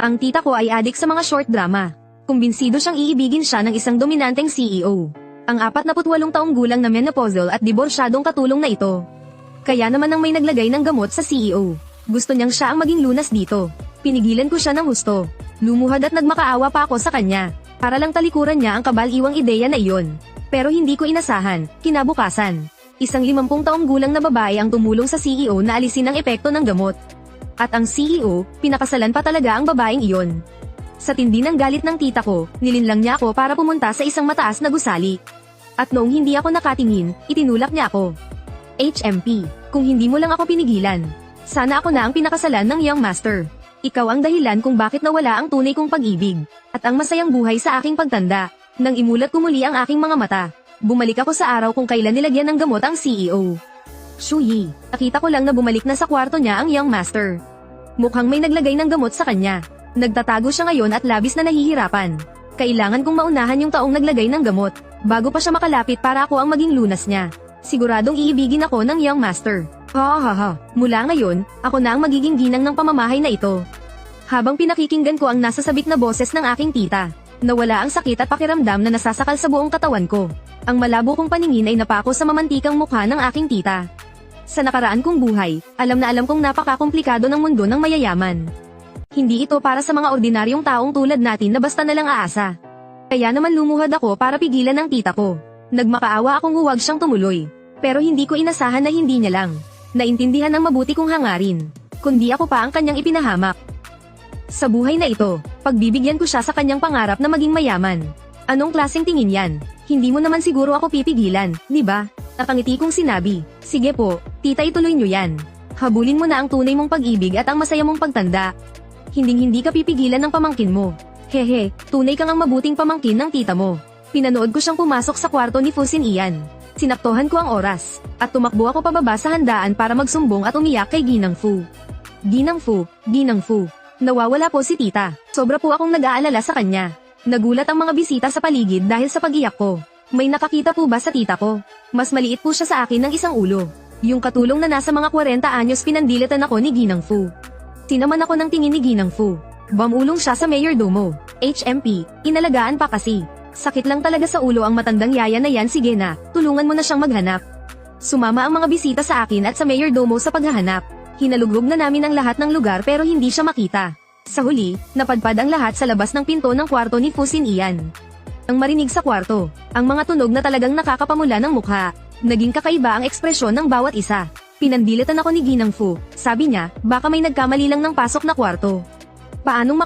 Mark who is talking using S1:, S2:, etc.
S1: Ang tita ko ay adik sa mga short drama. Kumbinsido siyang iibigin siya ng isang dominanteng CEO. Ang 48 taong gulang na menopausal at diborsyadong katulong na ito. Kaya naman nang may naglagay ng gamot sa CEO. Gusto niyang siya ang maging lunas dito. Pinigilan ko siya ng husto. Lumuhad at nagmakaawa pa ako sa kanya. Para lang talikuran niya ang kabal-iwang ideya na iyon. Pero hindi ko inasahan, kinabukasan. Isang 50 taong gulang na babae ang tumulong sa CEO na alisin ang epekto ng gamot. At ang CEO, pinakasalan pa talaga ang babaeng iyon. Sa tindi ng galit ng tita ko, nilinlang niya ako para pumunta sa isang mataas na gusali. At noong hindi ako nakatingin, itinulak niya ako. HMP, kung hindi mo lang ako pinigilan, sana ako na ang pinakasalan ng young master. Ikaw ang dahilan kung bakit nawala ang tunay kong pag-ibig, at ang masayang buhay sa aking pagtanda. Nang imulat ko muli ang aking mga mata, bumalik ako sa araw kung kailan nilagyan ng gamot ang CEO. Shuyi, nakita ko lang na bumalik na sa kwarto niya ang young master. Mukhang may naglagay ng gamot sa kanya. Nagtatago siya ngayon at labis na nahihirapan. Kailangan kong maunahan yung taong naglagay ng gamot, bago pa siya makalapit para ako ang maging lunas niya. Siguradong iibigin ako ng young master. Mula ngayon, ako na ang magiging ginang ng pamamahay na ito. Habang pinakikinggan ko ang nasasabik na boses ng aking tita, nawala ang sakit at pakiramdam na nasasakal sa buong katawan ko. Ang malabo kong paningin ay napako sa mamantikang mukha ng aking tita. Sa nakaraan kong buhay, alam na alam kong napakakomplikado ng mundo ng mayayaman. Hindi ito para sa mga ordinaryong taong tulad natin na basta nalang aasa. Kaya naman lumuhad ako para pigilan ang tita ko. Nagmakaawa akong huwag siyang tumuloy. Pero hindi ko inasahan na hindi niya lang naintindihan ang mabuti kong hangarin, kundi ako pa ang kanyang ipinahamak. Sa buhay na ito, pagbibigyan ko siya sa kanyang pangarap na maging mayaman. Anong klaseng tingin yan? Hindi mo naman siguro ako pipigilan, di ba? Nakangiti kong sinabi, sige po, tita ituloy niyo yan. Habulin mo na ang tunay mong pag-ibig at ang masaya mong pagtanda. Hinding-hindi ka pipigilan ng pamangkin mo. Hehe, tunay kang ang mabuting pamangkin ng tita mo. Pinanood ko siyang pumasok sa kwarto ni Fusin Ian. Sinaktohan ko ang oras, at tumakbo ako pababa sa handaan para magsumbong at umiyak kay Ginang Fu. Ginang Fu, Ginang Fu. Nawawala po si tita. Sobra po akong nag-aalala sa kanya. Nagulat ang mga bisita sa paligid dahil sa pag-iyak ko. May nakakita po ba sa tita ko? Mas maliit po siya sa akin ng isang ulo. Yung katulong na nasa mga 40 anyos pinandilitan ako ni Ginang Fu. Tinaman ako ng tingin ni Ginang Fu. Bamulong siya sa mayordomo. HMP, inalagaan pa kasi. Sakit lang talaga sa ulo ang matandang yaya na yan, sige na, tulungan mo na siyang maghanap. Sumama ang mga bisita sa akin at sa mayordomo sa paghahanap. Hinalugog na namin ang lahat ng lugar pero hindi siya makita. Sa huli, napadpad ang lahat sa labas ng pinto ng kwarto ni Fusin Ian. Ang marinig sa kwarto, ang mga tunog na talagang nakakapamula ng mukha. Naging kakaiba ang ekspresyon ng bawat isa. Pinandilitan ako ni Ginang Fu. Sabi niya, baka may nagkamali lang ng pasok na kwarto. Paanong